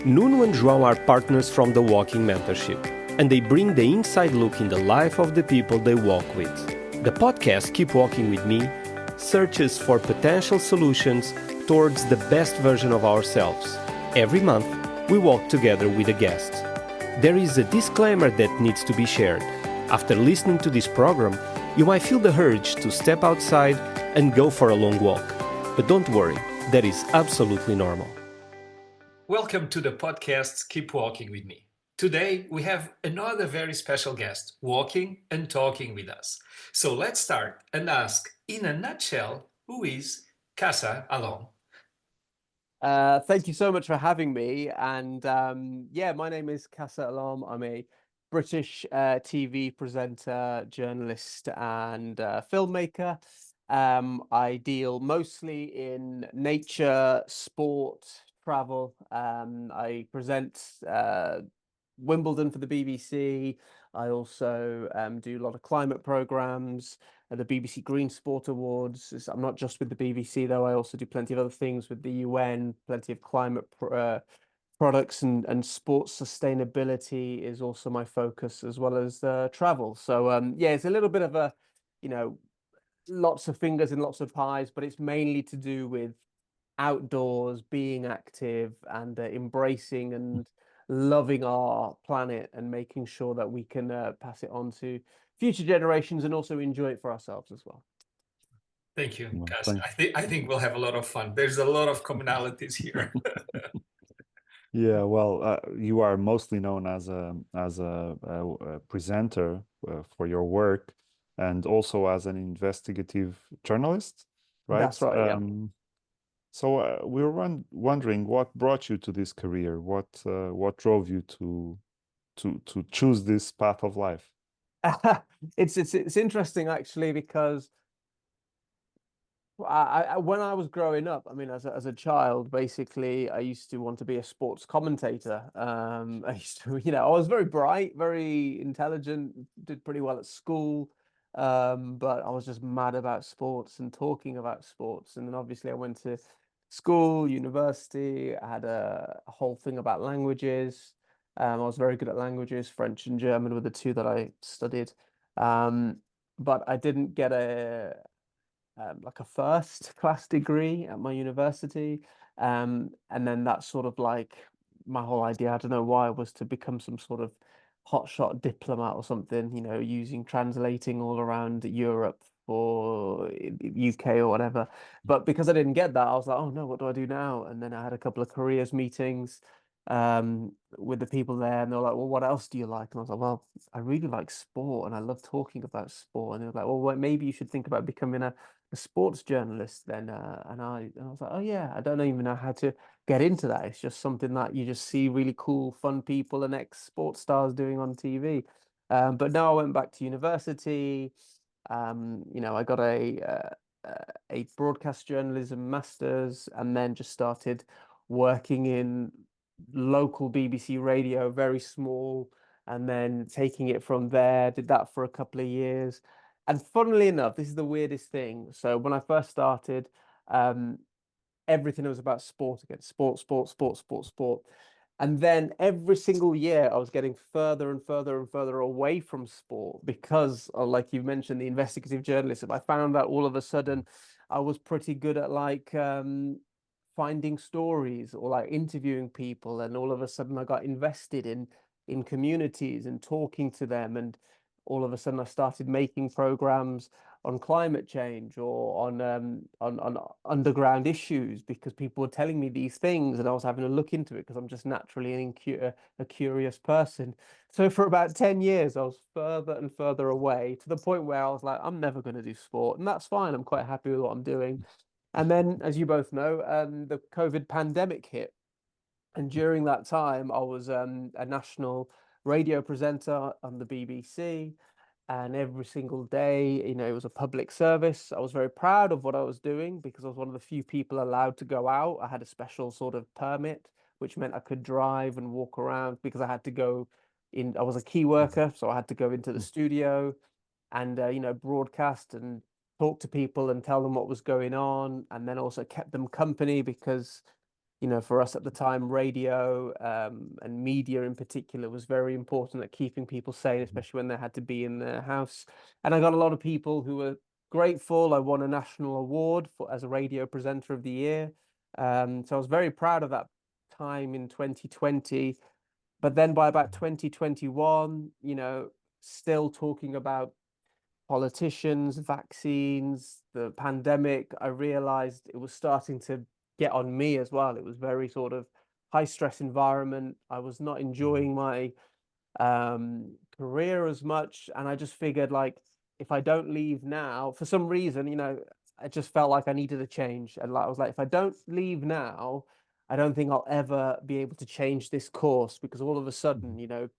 Nuno and João are partners from the Walking Mentorship, and they bring the inside look in the life of the people they walk with. The podcast Keep Walking With Me searches for potential solutions towards the best version of ourselves. Every month, we walk together with a guest. There is a disclaimer that needs to be shared. After listening to this program, you might feel the urge to step outside and go for a long walk. But don't worry, that is absolutely normal. Welcome to the podcast Keep Walking With Me. Today, we have another very special guest walking and talking with us. So let's start and ask, in a nutshell, who is Qasá Alom? Thank you so much for having me. And my name is Qasá Alom. I'm a British TV presenter, journalist, and filmmaker. I deal mostly in nature, sport, travel. I present Wimbledon for the BBC. I also do a lot of climate programs at the BBC Green Sport Awards. I'm not just with the BBC though. I also do plenty of other things with the UN, plenty of climate products and sports sustainability is also my focus, as well as travel. So it's a little bit of a, lots of fingers and lots of pies, but it's mainly to do with outdoors, being active, and embracing and loving our planet and making sure that we can pass it on to future generations and also enjoy it for ourselves as well. Thank you, Qasá. I think we'll have a lot of fun. There's a lot of commonalities here. Yeah, well, you are mostly known as a presenter for your work, and also as an investigative journalist, right? That's right. Yeah. So we were wondering what brought you to this career. What drove you to choose this path of life? It's interesting actually, because when I was growing up, I mean, as a child, basically, I used to want to be a sports commentator. I used to, I was very bright, very intelligent, did pretty well at school, but I was just mad about sports and talking about sports. And then obviously I went to school, university. I had a whole thing about languages. I was very good at languages. French and German were the two that I studied. But I didn't get like a first class degree at my university. And then that's sort of like my whole idea, I don't know why, was to become some sort of hotshot diplomat or something, translating all around Europe or UK or whatever. But because I didn't get that, I was like, oh no, what do I do now? And then I had a couple of careers meetings with the people there, and they're like, well, what else do you like? And I was like, well, I really like sport and I love talking about sport. And they were like, well, maybe you should think about becoming a sports journalist then. And I was like, oh yeah, I don't even know how to get into that. It's just something that you just see really cool, fun people and ex-sports stars doing on TV. But now I went back to university. I got a broadcast journalism master's, and then just started working in local BBC radio, very small, and then taking it from there. Did that for a couple of years. And funnily enough, this is the weirdest thing. So when I first started, everything was about sport again, sport. And then every single year I was getting further and further and further away from sport because, like you mentioned, the investigative journalism. I found that all of a sudden I was pretty good at finding stories or like interviewing people. And all of a sudden I got invested in communities and talking to them. And all of a sudden I started making programs on climate change or on underground issues because people were telling me these things, and I was having to look into it because I'm just naturally a curious person. So for about 10 years, I was further and further away, to the point where I was like, I'm never going to do sport, and that's fine. I'm quite happy with what I'm doing. And then, as you both know, the COVID pandemic hit. And during that time, I was a national radio presenter on the BBC. And every single day, it was a public service. I was very proud of what I was doing because I was one of the few people allowed to go out. I had a special sort of permit, which meant I could drive and walk around because I had to go in. I was a key worker, so I had to go into the studio and, broadcast and talk to people and tell them what was going on. And then also kept them company because you know, for us at the time, radio and media in particular was very important at keeping people sane, especially when they had to be in their house. And I got a lot of people who were grateful. I won a national award as a radio presenter of the year. So I was very proud of that time in 2020. But then by about 2021, you know, still talking about politicians, vaccines, the pandemic, I realized it was starting to get on me as well. It was very sort of high stress environment. I was not enjoying my career as much. And I just figured, like, if I don't leave now, for some reason, you know, I just felt like I needed a change. And like, I was like, if I don't leave now, I don't think I'll ever be able to change this course, because all of a sudden, you know,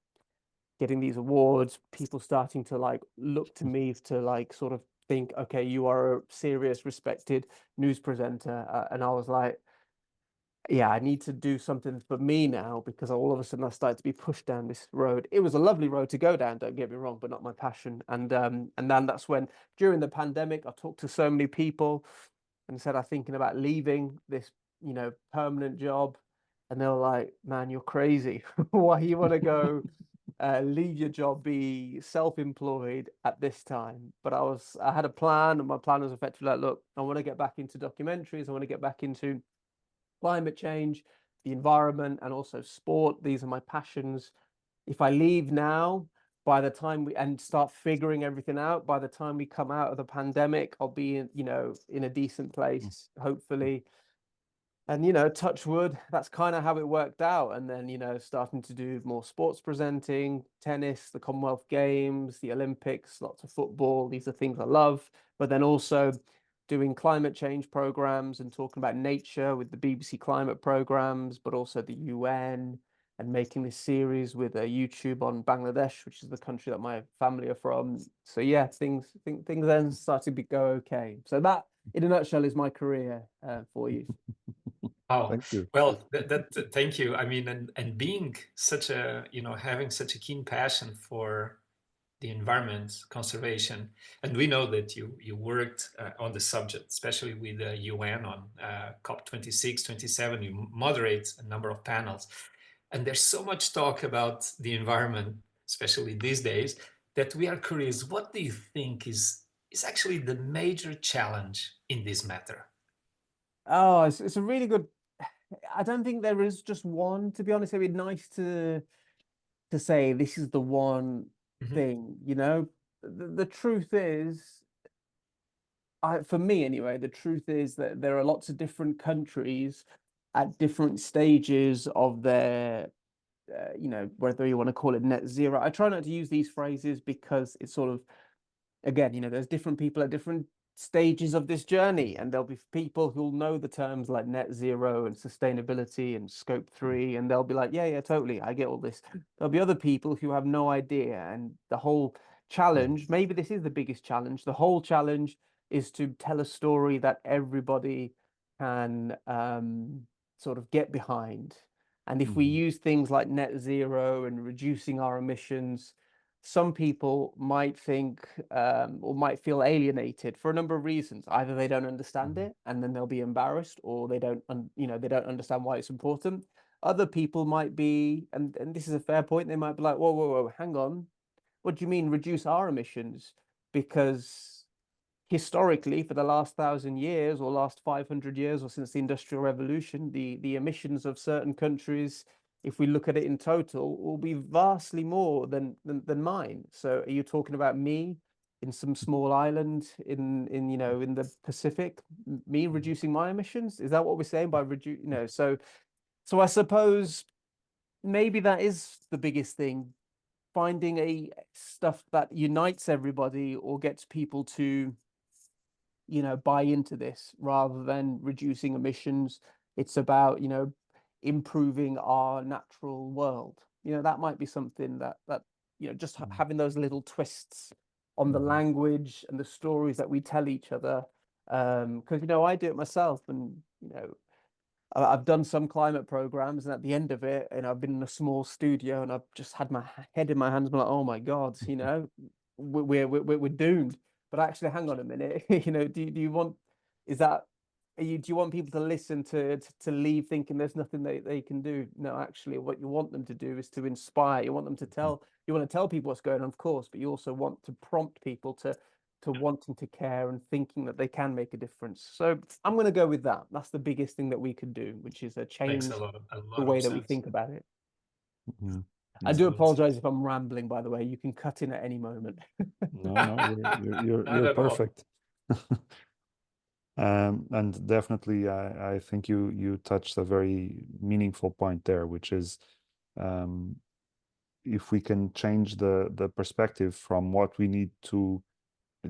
getting these awards, people starting to like look to me to like sort of think, okay, you are a serious, respected news presenter. And I was like, yeah, I need to do something for me now, because all of a sudden I started to be pushed down this road. It was a lovely road to go down, don't get me wrong, but not my passion. And then that's when, during the pandemic, I talked to so many people and said, I'm thinking about leaving this, you know, permanent job. And they were like, man, you're crazy. Why you want to go leave your job, be self-employed at this time? But I had a plan, and my plan was effectively like, look, I want to get back into documentaries. I want to get back into climate change, the environment, and also sport. These are my passions. If I leave now, by the time we and start figuring everything out, by the time we come out of the pandemic, I'll be in, you know, in a decent place, hopefully. And, you know, touch wood, that's kind of how it worked out. And then, you know, starting to do more sports presenting, tennis, the Commonwealth Games, the Olympics, lots of football. These are things I love. But then also doing climate change programs and talking about nature with the BBC climate programs, but also the UN, and making this series with a YouTube on Bangladesh, which is the country that my family are from. So yeah, things then started to go okay. So that, in a nutshell, is my career for you. Oh, Thank you. well, thank you. I mean, and being such a, you know, having such a keen passion for the environment conservation, and we know that you worked on the subject, especially with the UN on COP 26, 27. You moderate a number of panels, and there's so much talk about the environment, especially these days, that we are curious. What do you think is actually the major challenge in this matter? Oh, it's a really good. I don't think there is just one, to be honest. It'd be nice to say this is the one thing, you know. The truth is, for me anyway, the truth is that there are lots of different countries at different stages of their, you know, whether you want to call it net zero. I try not to use these phrases because it's sort of, again, you know, there's different people at different stages of this journey, and there'll be people who'll know the terms like net zero and sustainability and scope 3, and they'll be like, yeah, totally, I get all this. There'll be other people who have no idea, and the whole challenge, maybe this is the biggest challenge, the whole challenge is to tell a story that everybody can sort of get behind. And if we use things like net zero and reducing our emissions, some people might think or might feel alienated for a number of reasons. Either they don't understand it and then they'll be embarrassed, or they don't, you know, they don't understand why it's important. Other people might be, and this is a fair point, they might be like, whoa, hang on. What do you mean reduce our emissions? Because historically, for the last 1,000 years or last 500 years or since the Industrial Revolution, the emissions of certain countries, if we look at it in total, will be vastly more than mine. So are you talking about me in some small island in you know, in the Pacific, me reducing my emissions? Is that what we're saying by reduce, you know? So I suppose maybe that is the biggest thing, finding a stuff that unites everybody or gets people to, you know, buy into this rather than reducing emissions. It's about, you know, improving our natural world. You know, that might be something that you know, just having those little twists on the language and the stories that we tell each other. Because, you know, I do it myself, and, you know, I've done some climate programs, and at the end of it, and I've been in a small studio, and I've just had my head in my hands, and I'm like, oh my God, you know, we're doomed. But actually, hang on a minute, you know, do you want, is that do you want people to listen to leave thinking there's nothing they can do? No, actually, what you want them to do is to inspire. You want them to you want to tell people what's going on, of course, but you also want to prompt people to wanting to care and thinking that they can make a difference. So I'm going to go with that. That's the biggest thing that we could do, which is change Makes a lot the way of that we sense. think about it. Mhm. I do Excellent. apologize if I'm rambling, by the way. You can cut in at any moment. No, you're Not at all. perfect. And definitely, I think you touched a very meaningful point there, which is um, if we can change the perspective from what we need to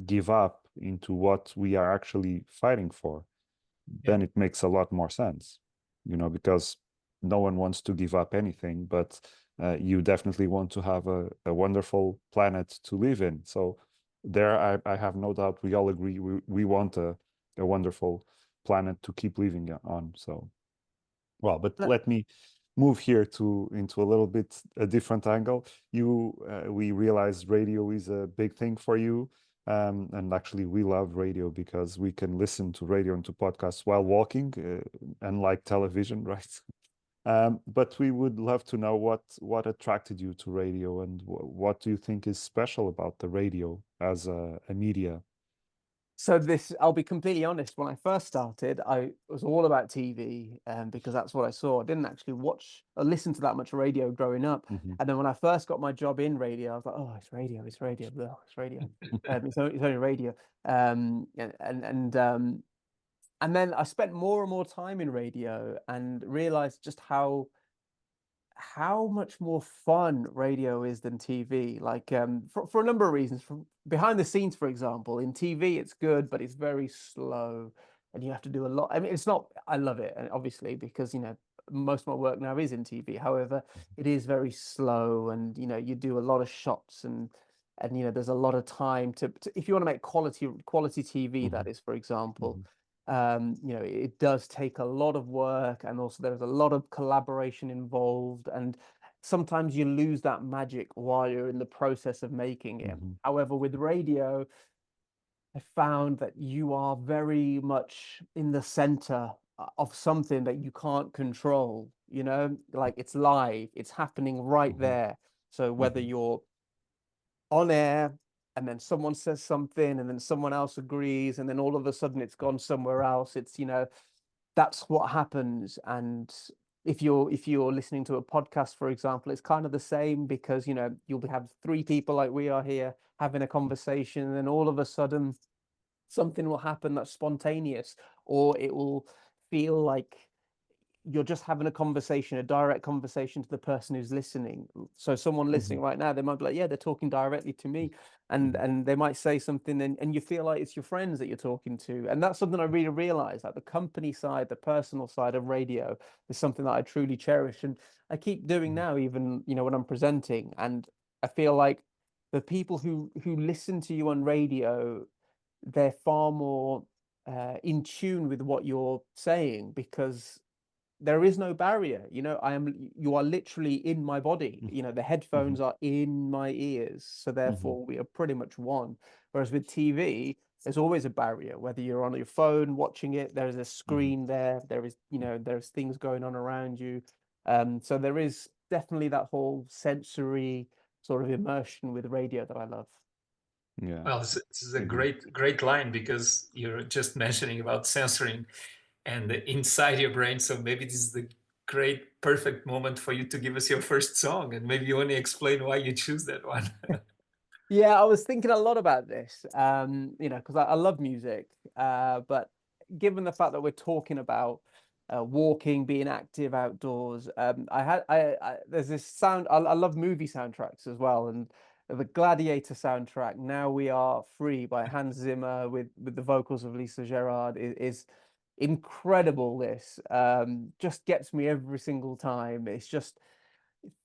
give up into what we are actually fighting for, then it makes a lot more sense, because no one wants to give up anything, but you definitely want to have a wonderful planet to live in. So there, I have no doubt we all agree we want a wonderful planet to keep living on. So, well, but let me move here into a little bit a different angle. We realize radio is a big thing for you. And actually, we love radio because we can listen to radio and to podcasts while walking, unlike television, right? But we would love to know what attracted you to radio, and what do you think is special about the radio as a media? So I'll be completely honest, when I first started, I was all about TV, because that's what I saw. I didn't actually watch or listen to that much radio growing up. Mhm. And then when I first got my job in radio, I was like, oh, it's radio, it's radio, blah, it's radio. It's only radio. And then I spent more and more time in radio and realized just how much more fun radio is than TV. Like for a number of reasons. From behind the scenes, for example, in TV it's good, but it's very slow, and you have to do a lot. I mean, it's not. I love it, and obviously because most of my work now is in TV. However, it is very slow, and you do a lot of shots, and there's a lot of time to if you want to make quality TV, that is, for example. It does take a lot of work, and also there's a lot of collaboration involved, and sometimes you lose that magic while you're in the process of making it. However, with radio, I found that you are very much in the center of something that you can't control, like it's live, it's happening right there. So whether you're on air and then someone says something and then someone else agrees and then all of a sudden it's gone somewhere else, it's that's what happens. And if you're listening to a podcast, for example, it's kind of the same, because you'll have three people like we are here having a conversation, and then all of a sudden something will happen that's spontaneous, or it will feel like you're just having a conversation, a direct conversation to the person who's listening. So someone listening right now, they might be like, yeah, they're talking directly to me, and they might say something, and you feel like it's your friends that you're talking to. And that's something I really realized, like the company side, the personal side of radio is something that I truly cherish, and I keep doing now, even when I'm presenting. And I feel like the people who listen to you on radio, they're far more in tune with what you're saying, because there is no barrier. You are literally in my body. The headphones are in my ears, so therefore we are pretty much one. Whereas with TV, there's always a barrier. Whether you're on your phone watching it, there is a screen there. There is, there's things going on around you. So there is definitely that whole sensory sort of immersion with radio that I love. Yeah. Well, this is a great line, because you're just mentioning about censoring and inside your brain. So maybe this is the great, perfect moment for you to give us your first song, and maybe you want to explain why you choose that one. Yeah, I was thinking a lot about this, because I love music, but given the fact that we're talking about walking, being active outdoors, there's this sound. I love movie soundtracks as well, and the Gladiator soundtrack, "Now We Are Free" by Hans Zimmer with the vocals of Lisa Gerrard is incredible. This just gets me every single time. It's just,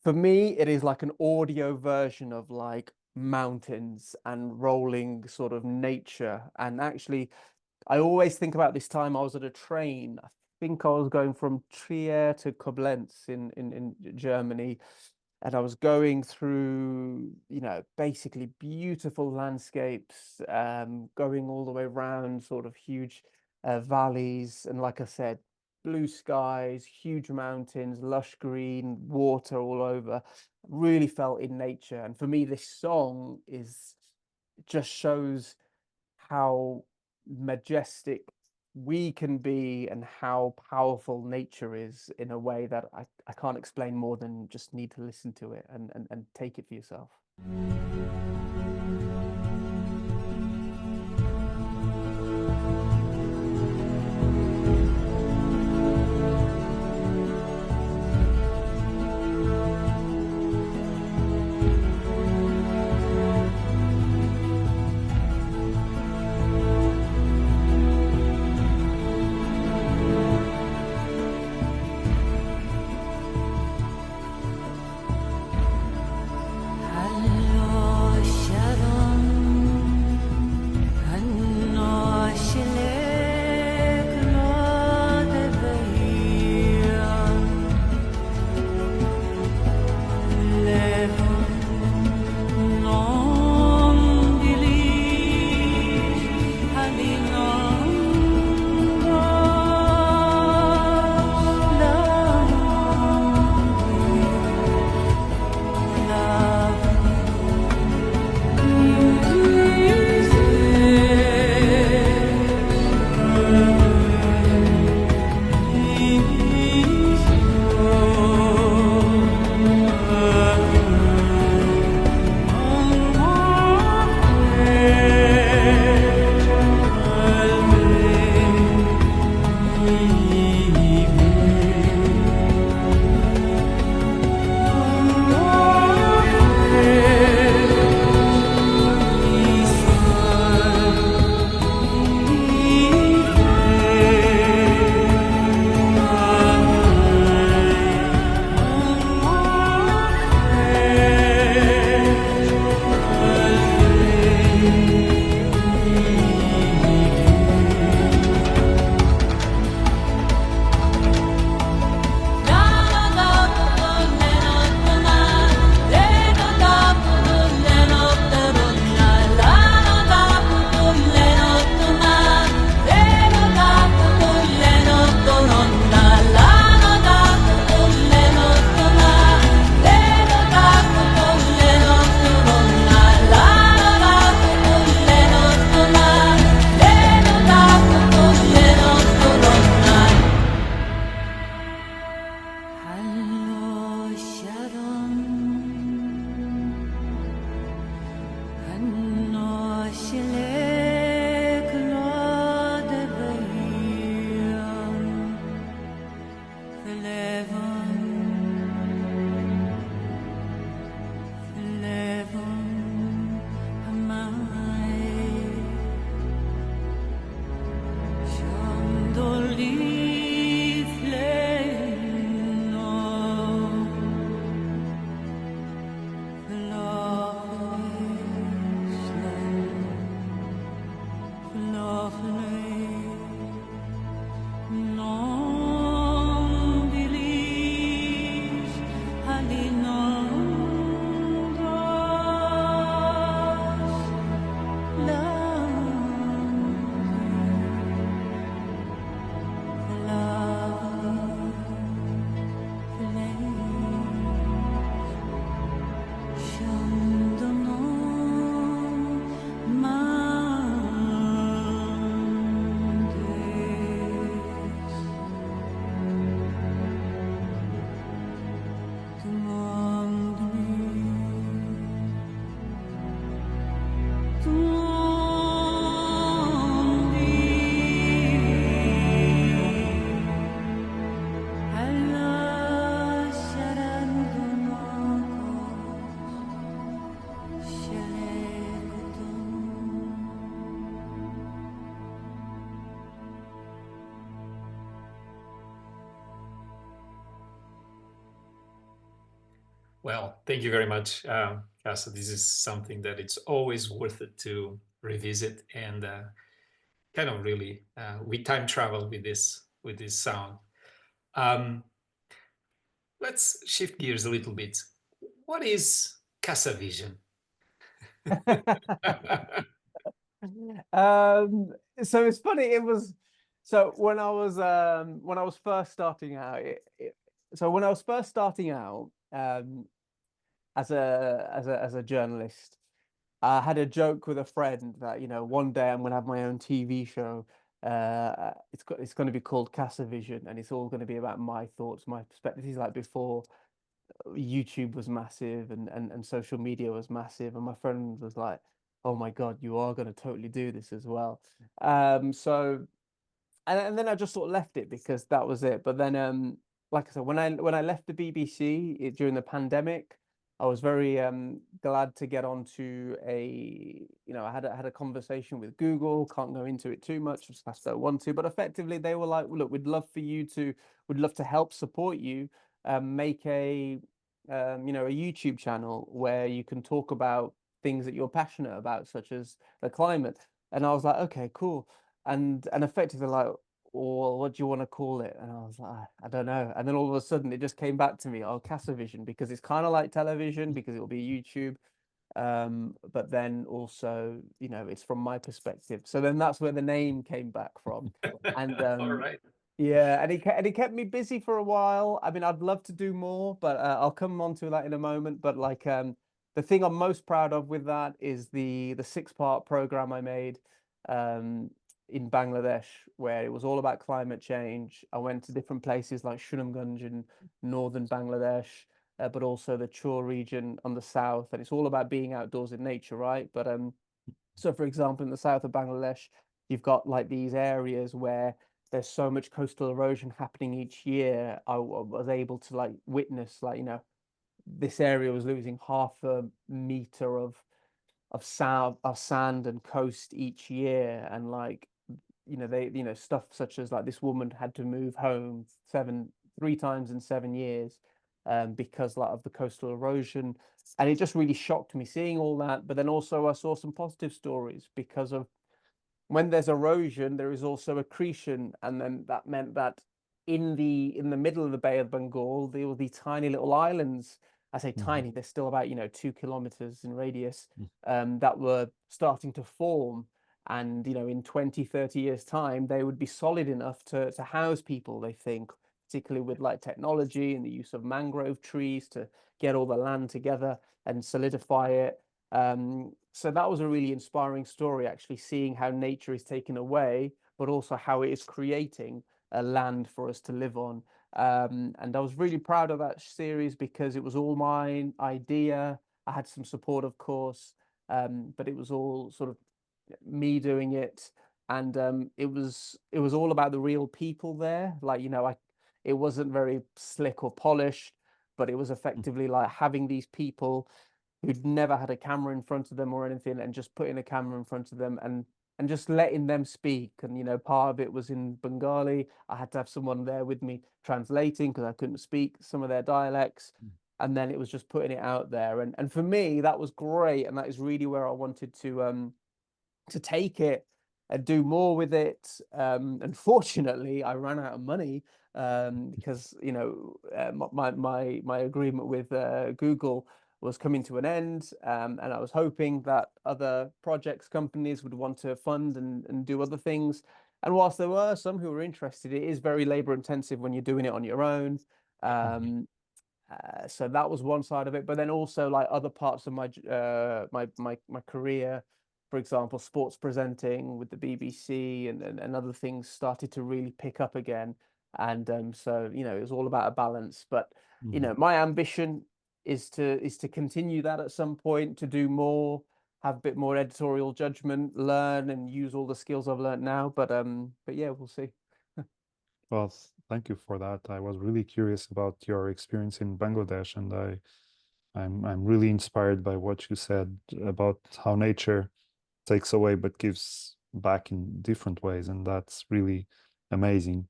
for me, it is like an audio version of like mountains and rolling sort of nature. And actually, I always think about this time I was at a train. I think I was going from Trier to Koblenz in Germany. And I was going through, basically beautiful landscapes, going all the way around, sort of huge valleys, and like I said, blue skies, huge mountains, lush green, water all over. Really felt in nature. And for me, this song just shows how majestic we can be and how powerful nature is in a way that I can't explain more than just need to listen to it and take it for yourself. Well, thank you very much, Qasá. This is something that it's always worth it to revisit, and kind of really we time travel with this sound. Let's shift gears a little bit. What is Qasá Vision? So it's funny. So when I was first starting out, when I was first starting out as a journalist, I had a joke with a friend that, you know, one day I'm going to have my own TV show. It's going to be called Qasá Vision, and it's all going to be about my thoughts, my perspectives. Like before YouTube was massive and social media was massive, and my friend was like, "Oh my God, you are going to totally do this as well." So and then I just sort of left it because that was it. But then, like I said, when I left the BBC during the pandemic, I was very glad to get onto I had a conversation with Google. Can't go into it too much, just I don't want to. But effectively, they were like, "Look, we'd love to help support you, make a YouTube channel where you can talk about things that you're passionate about, such as the climate." And I was like, "Okay, cool." And effectively like, well, what do you want to call it? And I was like, I don't know. And then all of a sudden it just came back to me, oh, Vision, because it's kind of like television, because it will be YouTube. But then also, you know, it's from my perspective. So then that's where the name came back from. And All right. yeah, and it kept me busy for a while. I mean, I'd love to do more, but I'll come on to that in a moment. But like the thing I'm most proud of with that is the 6-part program I made in Bangladesh, where it was all about climate change. I went to different places like Shunamganj in northern Bangladesh, but also the Chor region on the south, and it's all about being outdoors in nature, right? But so for example, in the south of Bangladesh, you've got like these areas where there's so much coastal erosion happening each year. I was able to like witness, like, you know, this area was losing half a meter of sand and coast each year, and like, you know, stuff such as like this woman had to move home 3 times in 7 years because like of the coastal erosion. And it just really shocked me seeing all that. But then also I saw some positive stories, because of when there's erosion, there is also accretion, and then that meant that in the middle of the Bay of Bengal, there were these tiny little islands. I say tiny, they're still about, you know, 2 kilometers in radius, that were starting to form. And, you know, in 20, 30 years time, they would be solid enough to house people, they think, particularly with like technology and the use of mangrove trees to get all the land together and solidify it. So that was a really inspiring story, actually, seeing how nature is taken away, but also how it is creating a land for us to live on. And I was really proud of that series because it was all my idea. I had some support, of course, but it was all sort of me doing it. And it was all about the real people there. Like, you know, it wasn't very slick or polished, but it was effectively like having these people who'd never had a camera in front of them or anything, and just putting a camera in front of them and just letting them speak. And, you know, part of it was in Bengali. I had to have someone there with me translating because I couldn't speak some of their dialects. And then it was just putting it out there. And for me, that was great. And that is really where I wanted to take it and do more with it. Unfortunately, I ran out of money because, you know, my agreement with Google was coming to an end, and I was hoping that other projects, companies would want to fund and do other things. And whilst there were some who were interested, it is very labor intensive when you're doing it on your own. So that was one side of it, but then also like other parts of my career, for example, sports presenting with the BBC and other things started to really pick up again. And so, you know, it was all about a balance. But you know, my ambition is to continue that at some point, to do more, have a bit more editorial judgment, learn and use all the skills I've learned now. But yeah, we'll see. Well, thank you for that. I was really curious about your experience in Bangladesh, and I'm really inspired by what you said about how nature takes away but gives back in different ways, and that's really amazing.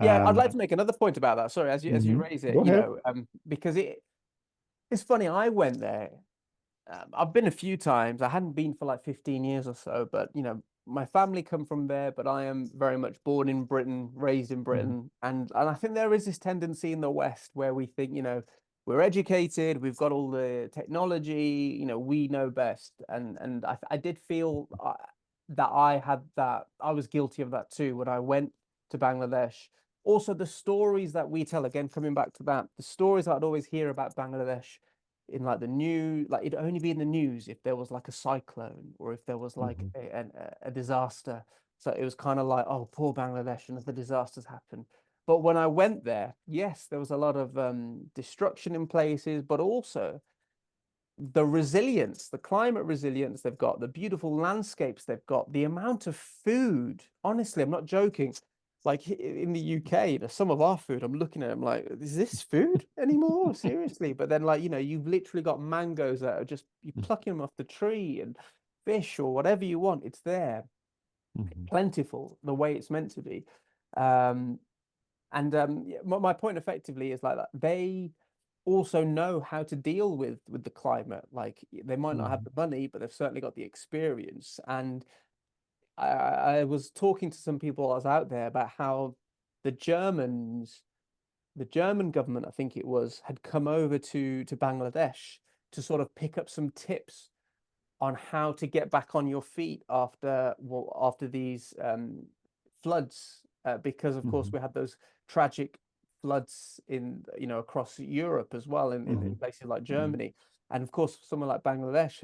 Yeah, I'd like to make another point about that. Sorry, as you raise it, Go you ahead. know, because it's funny. I went there. I've been a few times. I hadn't been for like 15 years or so, but you know, my family come from there, but I am very much born in Britain, raised in Britain, and I think there is this tendency in the West where we think, you know, we're educated, we've got all the technology, you know, we know best, and I did feel that I was guilty of that too when I went to Bangladesh. Also, the stories that we tell, again, coming back to that, the stories I'd always hear about Bangladesh in like the news, like it'd only be in the news if there was like a cyclone or if there was like a disaster. So it was kind of like, oh, poor Bangladesh, and the disasters happen. But when I went there, yes, there was a lot of destruction in places, but also the resilience, the climate resilience they've got, the beautiful landscapes they've got, the amount of food. Honestly, I'm not joking. Like in the UK, some of our food, I'm looking at them like, is this food anymore? Seriously. But then, like, you know, you've literally got mangoes that are just, you're plucking them off the tree, and fish or whatever you want, it's there. Plentiful, the way it's meant to be. My point effectively is like that they also know how to deal with the climate. Like they might not have the money, but they've certainly got the experience. And I was talking to some people I was out there about how the German government, I think it was, had come over to Bangladesh to sort of pick up some tips on how to get back on your feet after these floods, because of course we had those tragic floods in, you know, across Europe as well, in places like Germany. And of course someone like Bangladesh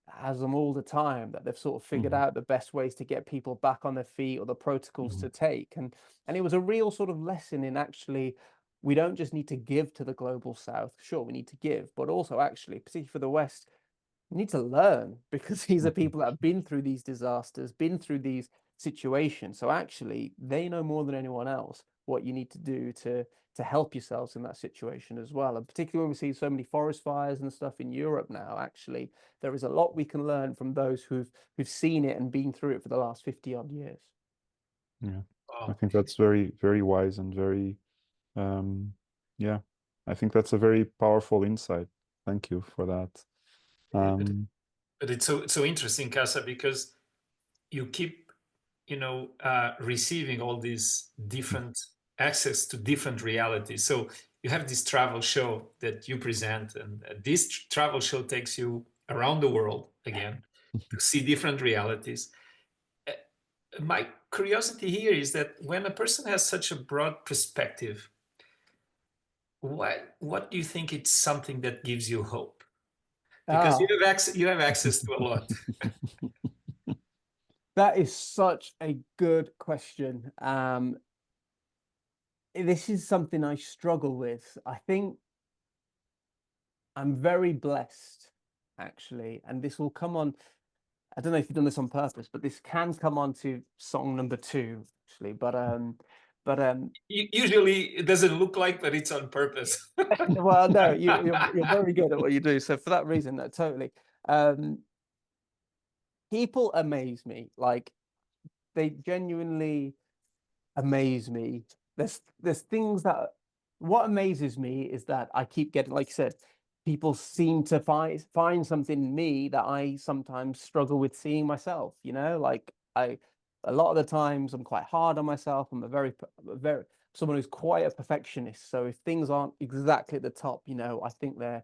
has them all the time, that they've sort of figured out the best ways to get people back on their feet or the protocols to take. And it was a real sort of lesson in, actually, we don't just need to give to the global south. Sure, we need to give, but also actually, particularly for the West, we need to learn, because these are people that have been through these disasters, been through these situations. So actually they know more than anyone else what you need to do to help yourselves in that situation as well. And particularly when we see so many forest fires and stuff in Europe now, actually there is a lot we can learn from those who've seen it and been through it for the last 50 odd years. Yeah. Wow. I think that's very, very wise and very, yeah, I think that's a very powerful insight. Thank you for that. But it's so interesting, Qasá, because you keep, you know, receiving all these different access to different realities. So you have this travel show that you present, and this travel show takes you around the world again to see different realities. My curiosity here is that when a person has such a broad perspective, what do you think it's something that gives you hope? Because you have access to a lot. That is such a good question. This is something I struggle with. I think I'm very blessed, actually, and this will come on. I don't know if you've done this on purpose, but this can come on to song number 2, actually. Usually it doesn't look like that it's on purpose. Well, no, you're very good at what you do. So for that reason, no, totally. People amaze me. Like, they genuinely amaze me. There's things that, what amazes me is that I keep getting, like you said, people seem to find something in me that I sometimes struggle with seeing myself, you know. Like, a lot of the times I'm quite hard on myself. I'm a very someone who's quite a perfectionist. So if things aren't exactly at the top, you know, I think they're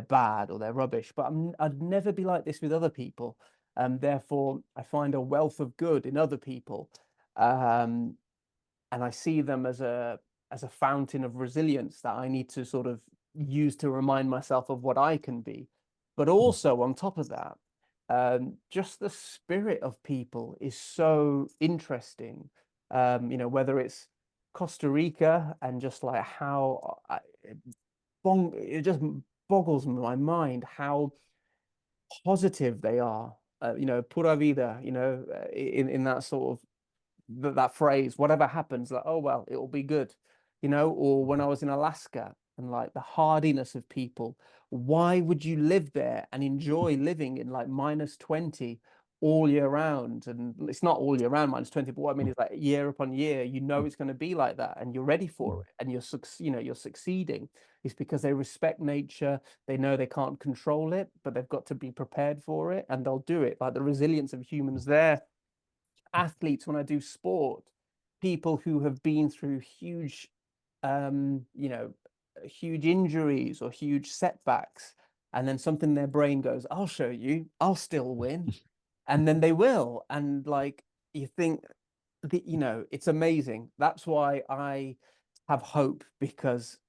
bad or they're rubbish. But I'd never be like this with other people. Therefore I find a wealth of good in other people. And I see them as a fountain of resilience that I need to sort of use to remind myself of what I can be. But also on top of that, just the spirit of people is so interesting. You know, whether it's Costa Rica, and just like how it just boggles my mind how positive they are. You know, pura vida, you know, in that sort of that phrase, whatever happens, like, oh well, it will be good, you know. Or when I was in Alaska, and like the hardiness of people, why would you live there and enjoy living in like -20 all year round? And it's not all year round -20, but what I mean is, like, year upon year, you know it's going to be like that, and you're ready for it, and you're succeeding. It's because they respect nature. They know they can't control it, but they've got to be prepared for it, and they'll do it. Like the resilience of humans there. Athletes, when I do sport, people who have been through huge, you know, huge injuries or huge setbacks, and then something in their brain goes, I'll show you, I'll still win. And then they will. And like, you think it's amazing. That's why I have hope, because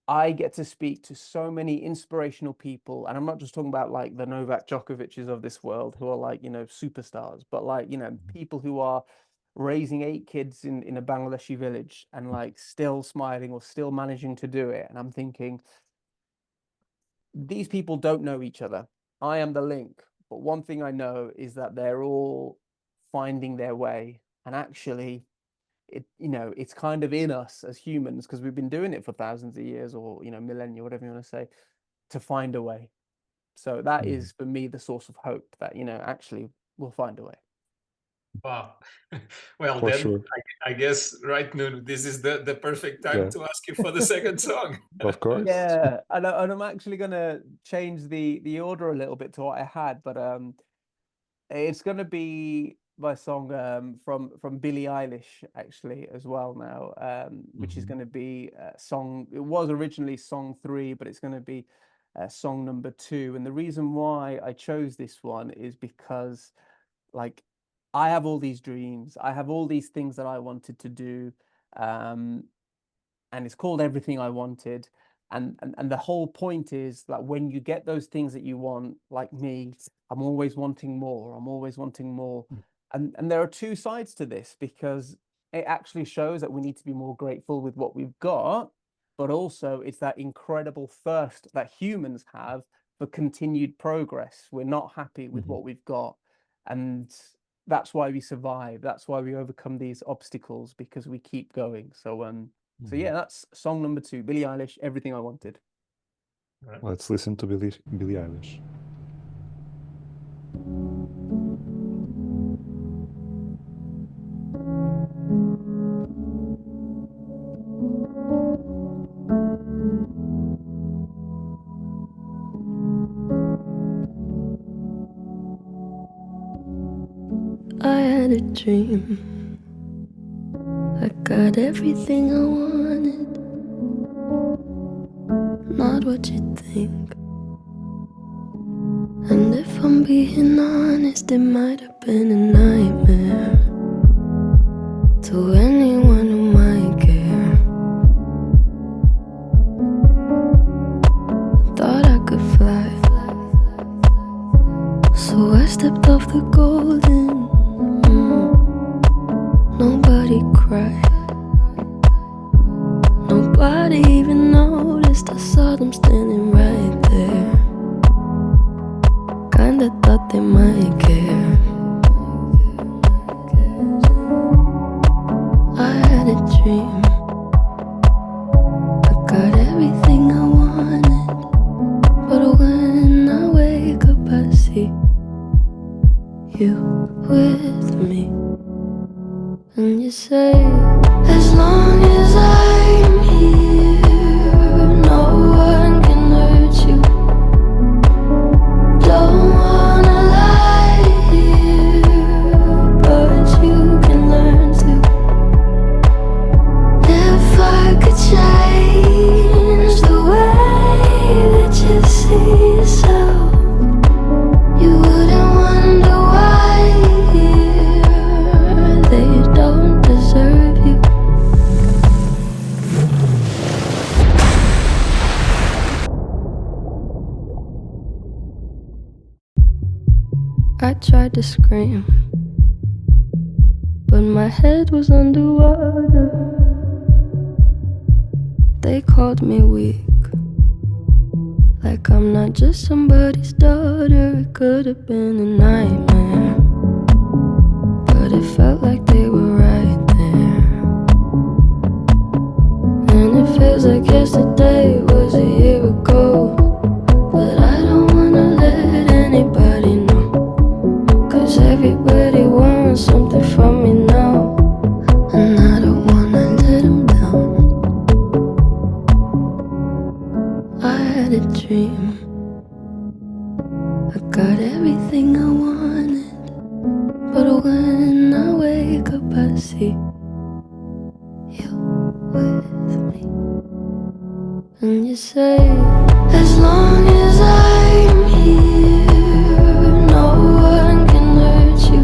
I get to speak to so many inspirational people, and I'm not just talking about like the Novak Djokovic's of this world who are like, superstars, but like, people who are raising 8 kids in a Bangladeshi village and like still smiling or still managing to do it. And I'm thinking, these people don't know each other. I am the link. But one thing I know is that they're all finding their way. And actually, it's kind of in us as humans, because we've been doing it for thousands of years, or, millennia, whatever you want to say, to find a way. So that is for me the source of hope that, actually we'll find a way. Wow. Well, For then sure. I guess, right, Nuno, this is the perfect time Yeah. to ask you for the second song. Of course. Yeah, and I'm actually gonna change the order a little bit to what I had, but it's gonna be my song from Billie Eilish actually as well now, which is gonna be song. It was originally song 3, but it's gonna be song number 2. And the reason why I chose this one is because, like, I have all these dreams, I have all these things that I wanted to do, and it's called Everything I Wanted. And the whole point is that when you get those things that you want, like me, I'm always wanting more. I'm always wanting more. And there are 2 sides to this, because it actually shows that we need to be more grateful with what we've got, but also it's that incredible thirst that humans have for continued progress. We're not happy with what we've got. And that's why we survive. That's why we overcome these obstacles, because we keep going. So yeah, that's song number 2, Billie Eilish, Everything I Wanted. Right. Let's listen to Billie Eilish. I had a dream. I got everything I wanted, not what you think. And if I'm being honest, it might have been a nightmare to anyone who might care. Thought I could fly, so I stepped off the golden. Nobody cried, nobody even noticed. I saw them standing right there. Kinda thought they might care. I had a dream. I got everything I wanted, but when I wake up I see you with me. And you say, as long as I'm here, no one can hurt you. Don't wanna lie here, but you can learn to. If I could change the way that you see yourself, you wouldn't wonder why they don't deserve you. I tried to scream, but my head was underwater. They called me weak, like I'm not just somebody's daughter. It could have been a nightmare, but it felt like they were right there. And it feels like yesterday was a year ago, but I don't wanna let anybody know, 'cause everybody wants something from me now, and I don't wanna let them down. I had a dream. I got everything I wanted, but when I wake up I see you with me. And you say, as long as I'm here, no one can hurt you.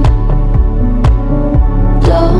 Don't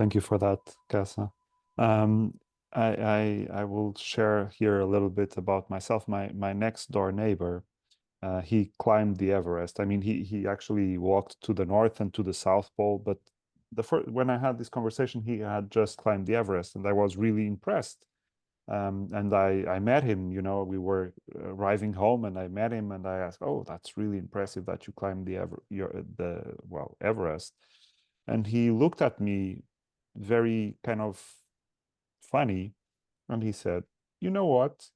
Thank you for that, Qasá. I will share here a little bit about myself. My next door neighbor, he climbed the Everest. I mean, he actually walked to the North and to the South Pole, but when I had this conversation, he had just climbed the Everest, and I was really impressed. And I met him, you know, we were arriving home, and I met him, and I asked, "Oh, that's really impressive that you climbed the Everest." And he looked at me very kind of funny, and he said, "You know what?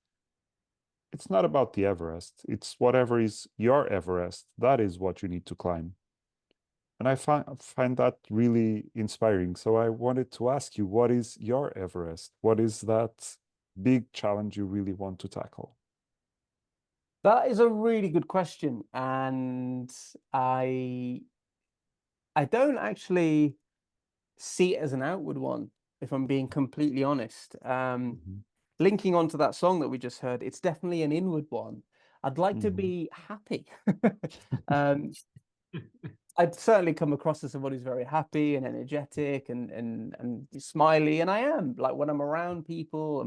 It's not about the Everest. It's whatever is your Everest. That is what you need to climb." And I find that really inspiring. So I wanted to ask you, what is your Everest? What is that big challenge you really want to tackle? That is a really good question, and I don't actually see it as an outward one, if I'm being completely honest. Linking on to that song that we just heard, it's definitely an inward one. I'd like to be happy. I'd certainly come across as somebody who's very happy and energetic and smiley, and I am. Like, when I'm around people,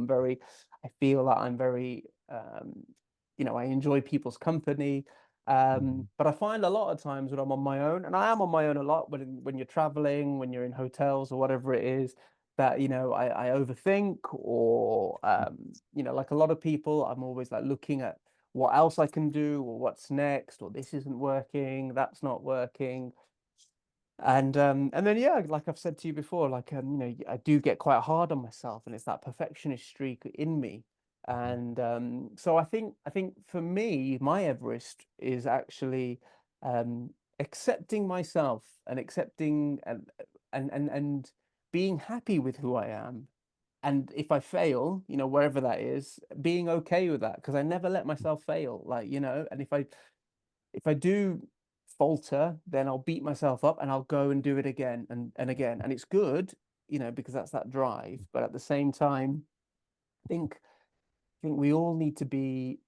I feel that I'm very, you know, I enjoy people's company. But I find a lot of times when I'm on my own, and I am on my own a lot, when you're traveling, when you're in hotels or whatever it is, that, you know, I overthink, or you know, like a lot of people, I'm always like looking at what else I can do, or what's next, or this isn't working, that's not working. And then, yeah, like I've said to you before, like, you know, I do get quite hard on myself, and it's that perfectionist streak in me. And so I think for me, my Everest is actually accepting myself, and accepting and being happy with who I am. And if I fail, you know, wherever that is, being okay with that, because I never let myself fail. Like, you know, and if I do falter, then I'll beat myself up, and I'll go and do it again and again. And it's good, you know, because that's that drive. But at the same time, I think we all need to be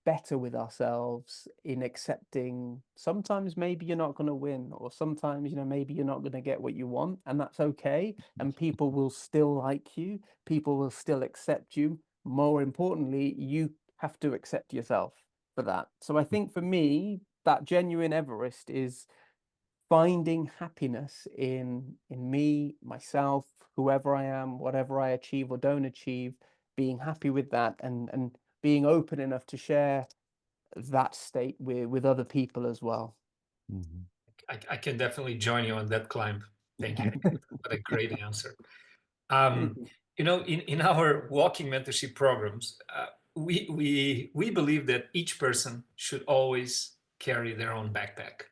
better with ourselves in accepting sometimes maybe you're not going to win, or sometimes, you know, maybe you're not going to get what you want, and that's okay. And people will still like you, people will still accept you. More importantly, you have to accept yourself for that. So I think for me, that genuine Everest is finding happiness in me, myself, whoever I am, whatever I achieve or don't achieve, being happy with that, and being open enough to share that state with other people as well. I can definitely join you on that climb. Thank you. What a great answer. You know, in our walking mentorship programs, we believe that each person should always carry their own backpack.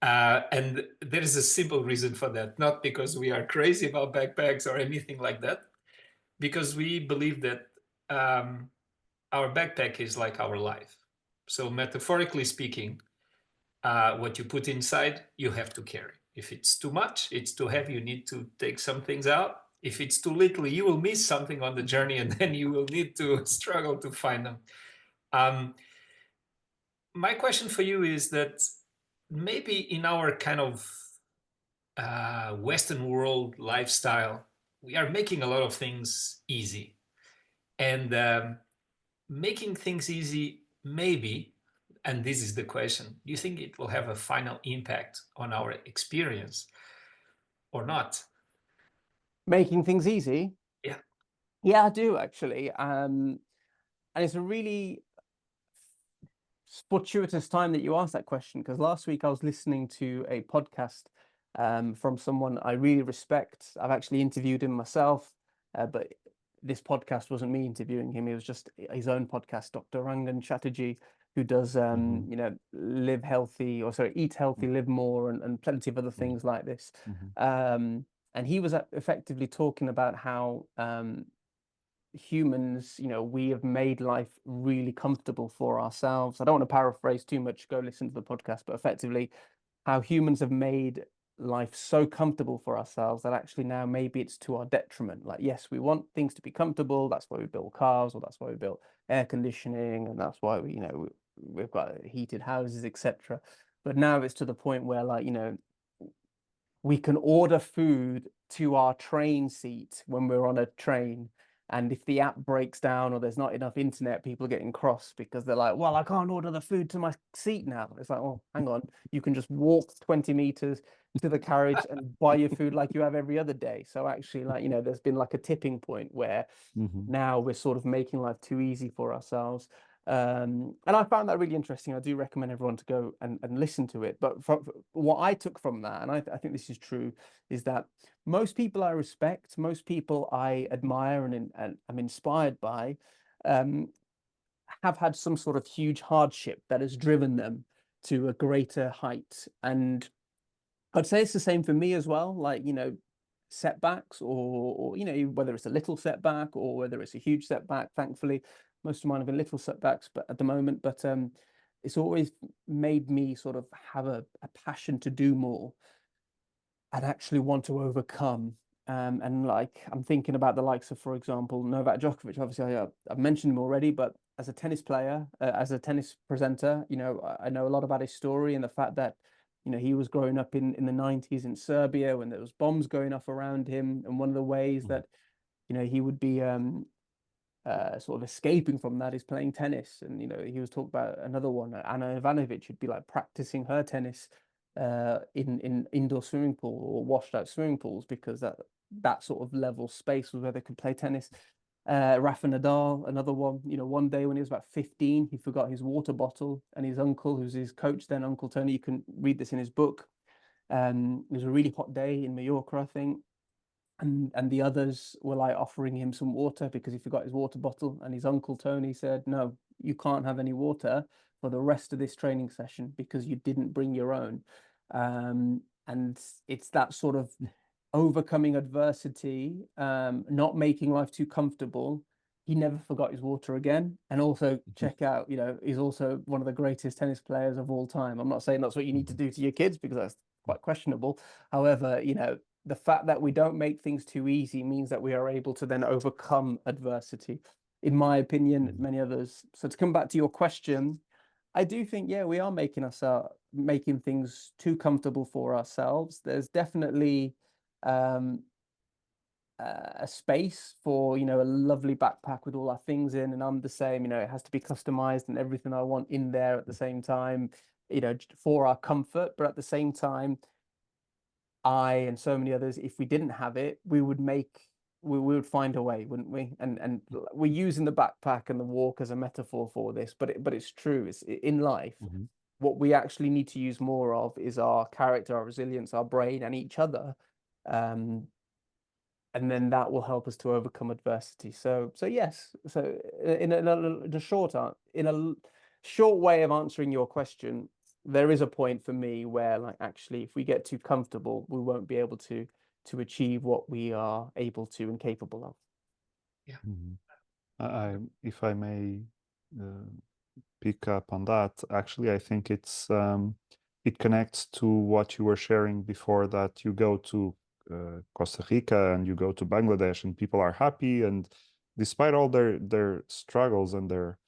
And there is a simple reason for that, not because we are crazy about backpacks or anything like that, because we believe that our backpack is like our life. So metaphorically speaking, what you put inside, you have to carry. If it's too much, it's too heavy, you need to take some things out. If it's too little, you will miss something on the journey, and then you will need to struggle to find them. My question for you is that maybe in our kind of Western world lifestyle, we are making a lot of things easy. And making things easy, maybe, and this is the question, do you think it will have a final impact on our experience or not? Making things easy? Yeah, I do, actually. And it's a really fortuitous time that you asked that question, because last week I was listening to a podcast from someone I really respect. I've actually interviewed him myself, but this podcast wasn't me interviewing him. It was just his own podcast, Dr. Rangan Chatterjee, who does, you know, live healthy, or sorry, eat healthy, live more, and plenty of other things like this. And he was effectively talking about how humans, you know, we have made life really comfortable for ourselves. I don't want to paraphrase too much, go listen to the podcast, but effectively how humans have made life so comfortable for ourselves that actually now maybe it's to our detriment. Like, yes, we want things to be comfortable, that's why we build cars, or that's why we build air conditioning, and that's why we, you know, we've got heated houses, etc. But now it's to the point where, like, you know, we can order food to our train seat when we're on a train. And if the app breaks down or there's not enough internet, people are getting cross because they're like, well, I can't order the food to my seat now. It's like, oh, hang on. You can just walk 20 meters to the carriage and buy your food like you have every other day. So actually, like, you know, there's been like a tipping point where now we're sort of making life too easy for ourselves. And I found that really interesting. I do recommend everyone to go and listen to it. But from what I took from that, and I think this is true, is that most people I respect, most people I admire and I'm inspired by, have had some sort of huge hardship that has driven them to a greater height. And I'd say it's the same for me as well. Like, you know, setbacks or you know, whether it's a little setback or whether it's a huge setback. Thankfully, most of mine have been little setbacks, but at the moment, but it's always made me sort of have a passion to do more and actually want to overcome. And like I'm thinking about the likes of, for example, Novak Djokovic. Obviously, I've mentioned him already, but as a tennis player, as a tennis presenter, you know, I know a lot about his story and the fact that, you know, he was growing up in the 90s in Serbia when there was bombs going off around him, and one of the ways that, you know, he would be sort of escaping from that is playing tennis. And you know, he was talking about another one, Anna Ivanovic, would be like practicing her tennis in indoor swimming pool or washed out swimming pools, because that sort of level space was where they could play tennis. Rafa Nadal, another one, you know, one day when he was about 15, he forgot his water bottle, and his uncle, who's his coach then, Uncle Tony, you can read this in his book. It was a really hot day in Mallorca, I think. And the others were like offering him some water because he forgot his water bottle. And his Uncle Tony said, no, you can't have any water for the rest of this training session because you didn't bring your own. And it's that sort of overcoming adversity, not making life too comfortable. He never forgot his water again. And also check out, you know, he's also one of the greatest tennis players of all time. I'm not saying that's what you need to do to your kids because that's quite questionable. However, you know, the fact that we don't make things too easy means that we are able to then overcome adversity, in my opinion, many others. So to come back to your question, I do think, yeah, we are making things too comfortable for ourselves. There's definitely a space for, you know, a lovely backpack with all our things in, and I'm the same. You know, it has to be customized and everything I want in there at the same time, you know, for our comfort. But at the same time, I and so many others, if we didn't have it, we would find a way, wouldn't we? And we're using the backpack and the walk as a metaphor for this, but it's true. It's in life. What we actually need to use more of is our character, our resilience, our brain, and each other. And then that will help us to overcome adversity. So yes. So in a short way of answering your question, there is a point for me where, like, actually, if we get too comfortable, we won't be able to achieve what we are able to and capable of. Yeah. If I may pick up on that, actually, I think it connects to what you were sharing before, that you go to Costa Rica and you go to Bangladesh and people are happy, and despite all their struggles and their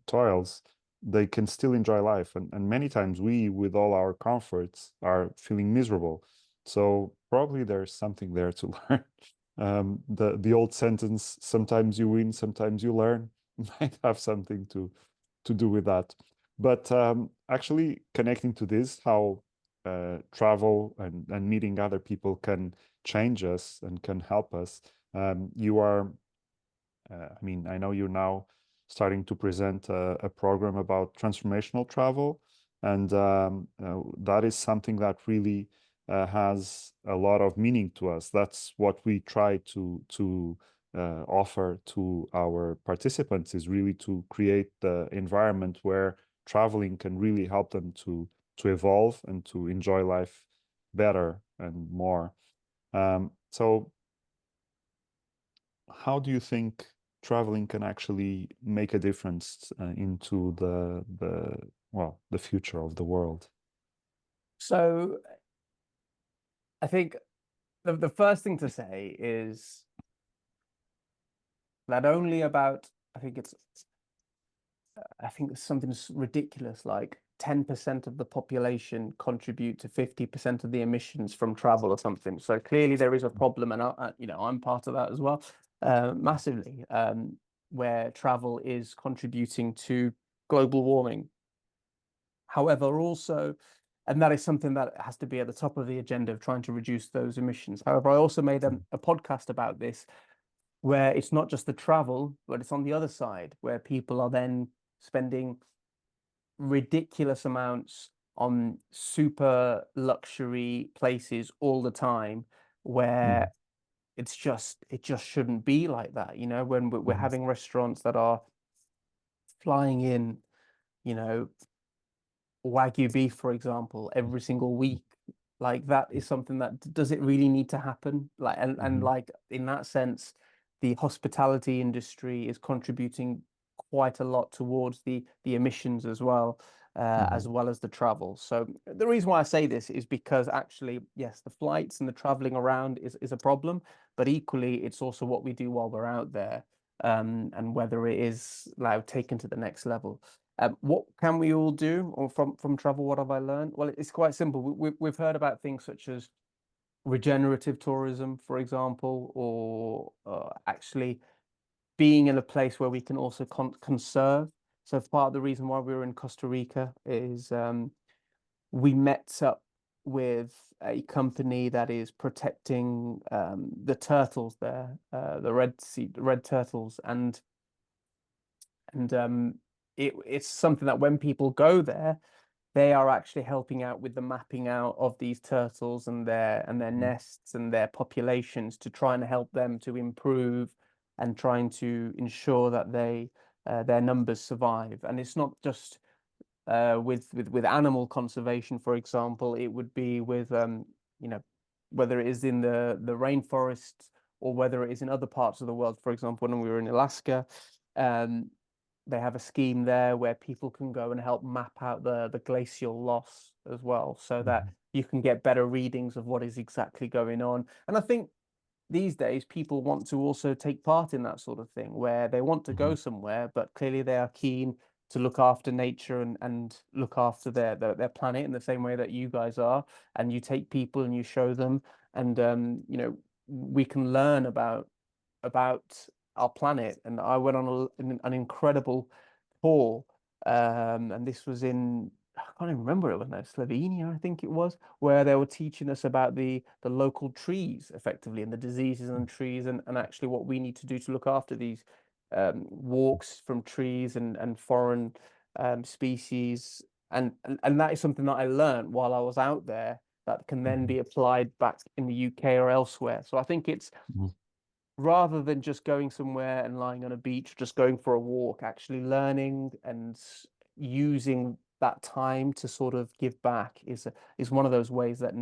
toils, they can still enjoy life. And many times we, with all our comforts, are feeling miserable. So probably there's something there to learn. The old sentence, sometimes you win, sometimes you learn, might have something to do with that. But actually connecting to this, how travel and meeting other people can change us and can help us. You are, I mean, I know you're now starting to present a program about transformational travel, and that is something that really has a lot of meaning to us. That's what we try to offer to our participants, is really to create the environment where traveling can really help them to evolve and to enjoy life better and more. So how do you think traveling can actually make a difference into the future of the world? So I think the first thing to say is that only about, I think it's something ridiculous like 10% of the population contribute to 50% of the emissions from travel or something. So clearly there is a problem, and I'm part of that as well, massively, where travel is contributing to global warming. However, also, and that is something that has to be at the top of the agenda of trying to reduce those emissions. However, I also made a podcast about this, where it's not just the travel, but it's on the other side, where people are then spending ridiculous amounts on super luxury places all the time, where it just shouldn't be like that. When we're having restaurants that are flying in, Wagyu beef, for example, every single week, like that is something that, does it really need to happen? Like, and like in that sense, the hospitality industry is contributing quite a lot towards the emissions as well as the travel. So the reason why I say this is because actually, yes, the flights and the traveling around is a problem, but equally it's also what we do while we're out there, and whether it is like taken to the next level. What can we all do, or from travel? What have I learned? Well, it's quite simple. We've heard about things such as regenerative tourism, for example, or actually being in a place where we can also conserve. So part of the reason why we were in Costa Rica is we met up with a company that is protecting the turtles there, the red turtles, and it's something that when people go there, they are actually helping out with the mapping out of these turtles and their nests and their populations, to try and help them to improve and trying to ensure that their numbers survive. And it's not just with animal conservation, for example. It would be with whether it is in the rainforests or whether it is in other parts of the world. For example, when we were in Alaska, they have a scheme there where people can go and help map out the glacial loss as well, so that you can get better readings of what is exactly going on. And I think these days people want to also take part in that sort of thing, where they want to go somewhere, but clearly they are keen to look after nature and look after their planet in the same way that you guys are. And you take people and you show them, and we can learn about our planet. And I went on an incredible tour, and this was in, I can't even remember, it was now Slovenia, I think it was, where they were teaching us about the local trees, effectively, and the diseases in trees, and actually what we need to do to look after these walks from trees and foreign species. And that is something that I learned while I was out there, that can then be applied back in the UK or elsewhere. So I think it's rather than just going somewhere and lying on a beach, just going for a walk, actually learning and using that time to sort of give back is one of those ways that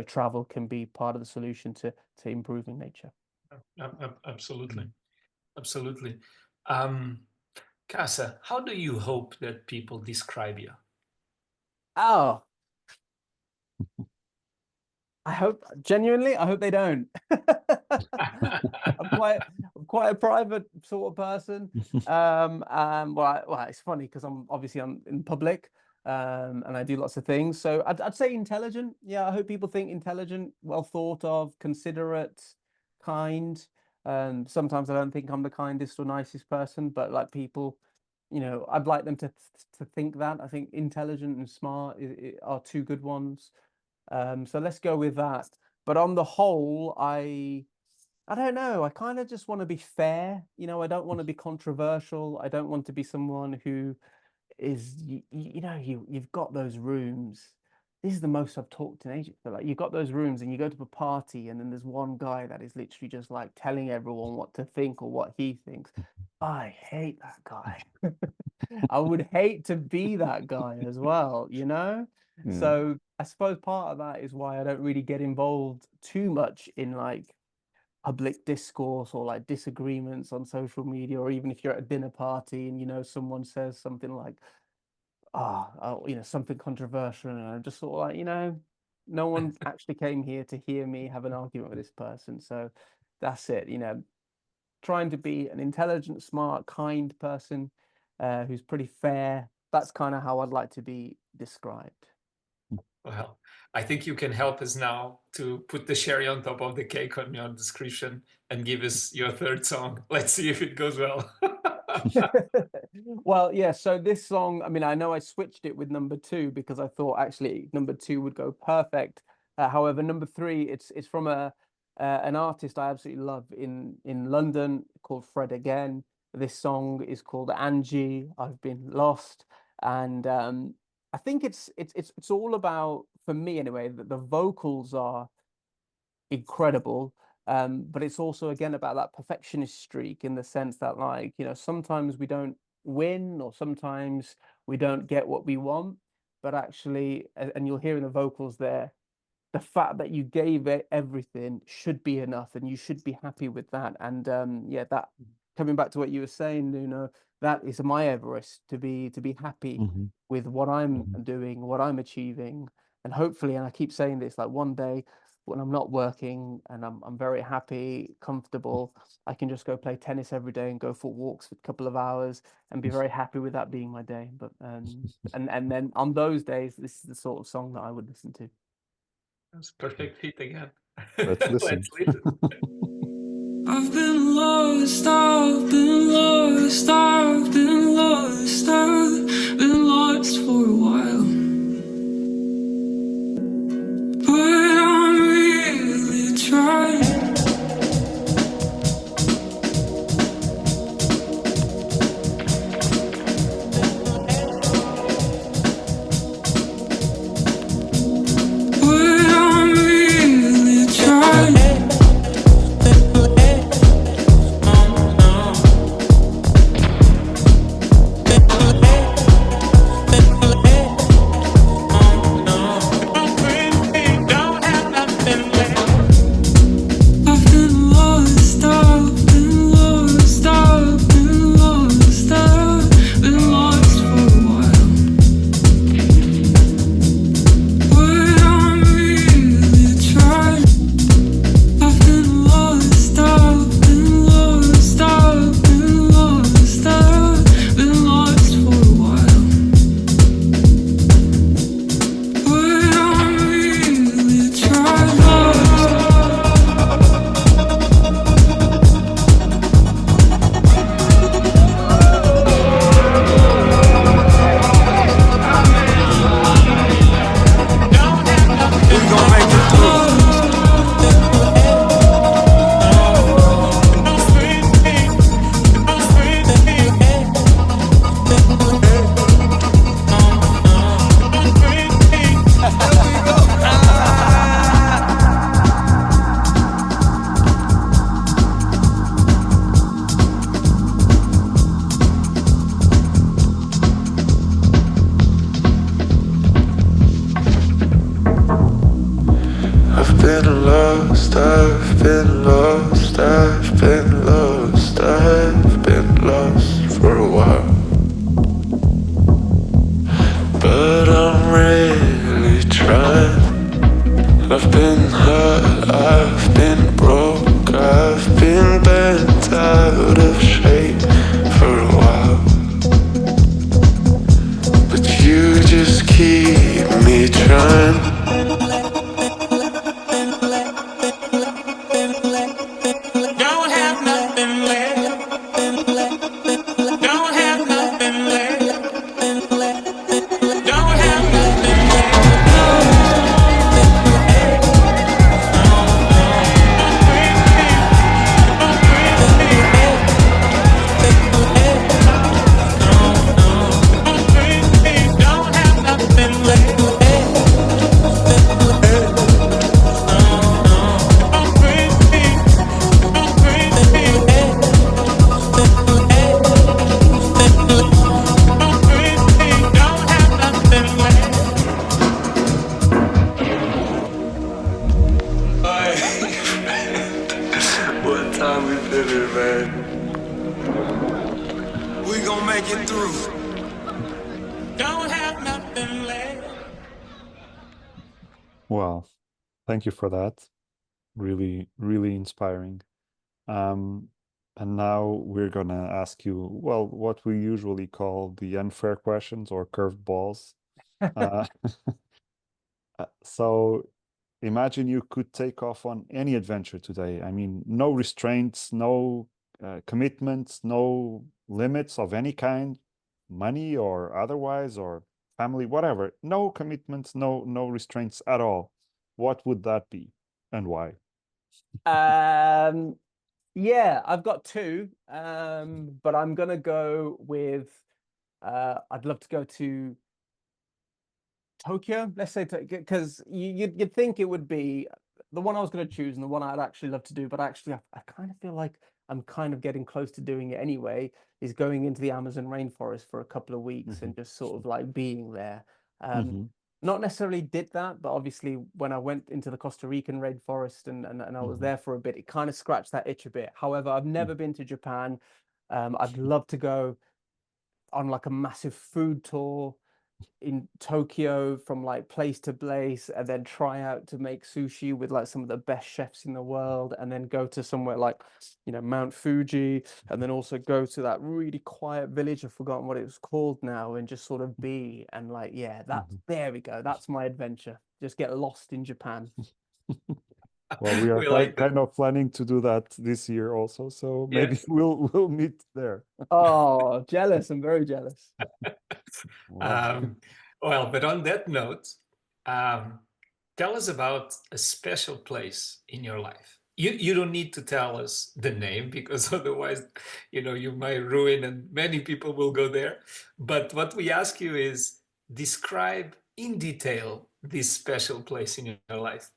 travel can be part of the solution to improving nature. Absolutely. Absolutely. Qasá, how do you hope that people describe you? Oh, I hope they don't. I'm quite a private sort of person. Well, it's funny because I'm in public, and I do lots of things. So I'd say intelligent. Yeah, I hope people think intelligent, well thought of, considerate, kind. Sometimes I don't think I'm the kindest or nicest person, but like people, I'd like them to think that. I think intelligent and smart are two good ones. So let's go with that. But on the whole, I don't know. I kind of just want to be fair. I don't want to be controversial. I don't want to be someone who is, you've got those rooms. This is the most I've talked in ages. But like, you've got those rooms and you go to a party and then there's one guy that is literally just like telling everyone what to think or what he thinks. I hate that guy. I would hate to be that guy as well, So I suppose part of that is why I don't really get involved too much in like public discourse or like disagreements on social media, or even if you're at a dinner party and someone says something like something controversial, and I'm just sort of like, no one actually came here to hear me have an argument with this person. So that's it, trying to be an intelligent, smart, kind person who's pretty fair. that's kind of how I'd like to be described. Well, I think you can help us now to put the cherry on top of the cake on your description and give us your third song. Let's see if it goes well. Well, yeah, so this song, I mean, I know I switched it with number 2 because I thought actually number 2 would go perfect. However, number 3, it's from an artist I absolutely love in London called Fred Again. This song is called Angie, I've Been Lost. And I think it's all about, for me anyway, that the vocals are incredible. But it's also again about that perfectionist streak, in the sense that, like, you know, sometimes we don't win, or sometimes we don't get what we want, but actually, and you'll hear in the vocals there, the fact that you gave it everything should be enough, and you should be happy with that. And yeah, that, coming back to what you were saying, you know, that is my Everest, to be happy with what I'm doing, what I'm achieving. And hopefully, and I keep saying this, like, one day when I'm not working and I'm very happy, comfortable, I can just go play tennis every day and go for walks for a couple of hours and be very happy with that being my day. But and then on those days, this is the sort of song that I would listen to. That's perfect fit again. Let's listen. I've been lost, I've been lost, I've been lost, I've been lost for a while. But I'm really trying. But I'm really trying. I've been lost for a while. But I'm really trying. I've been hurt, I've been broke, I've been bent out of shape for a while. But you just keep me trying. Well, thank you for that. Really, really inspiring. And now we're gonna ask you, well, what we usually call the unfair questions or curved balls. Uh, so imagine you could take off on any adventure today. I mean, no restraints, no commitments, no limits of any kind, money or otherwise, or family, whatever. No commitments, no restraints at all. What would that be and why? Yeah, I've got two, but I'm gonna go with I'd love to go to Tokyo, let's say, because you'd think it would be the one I was going to choose and the one I'd actually love to do, but actually I kind of feel like I'm kind of getting close to doing it anyway, is going into the Amazon rainforest for a couple of weeks and just sort of like being there. Not necessarily did that, but obviously when I went into the Costa Rican rainforest and I was there for a bit, it kind of scratched that itch a bit. However, I've never been to Japan. I'd love to go on like a massive food tour in Tokyo from like place to place and then try out to make sushi with like some of the best chefs in the world and then go to somewhere like, you know, Mount Fuji and then also go to that really quiet village. I've forgotten what it was called now and just sort of be and like, yeah, there we go. That's my adventure. Just get lost in Japan. Well, we are We like kind of planning to do that this year also, so maybe Yes. we'll meet there. Oh, jealous. I'm very jealous. Wow. Well, but on that note, um, tell us about a special place in your life. You don't need to tell us the name because otherwise, you might ruin and many people will go there. But what we ask you is describe in detail this special place in your life.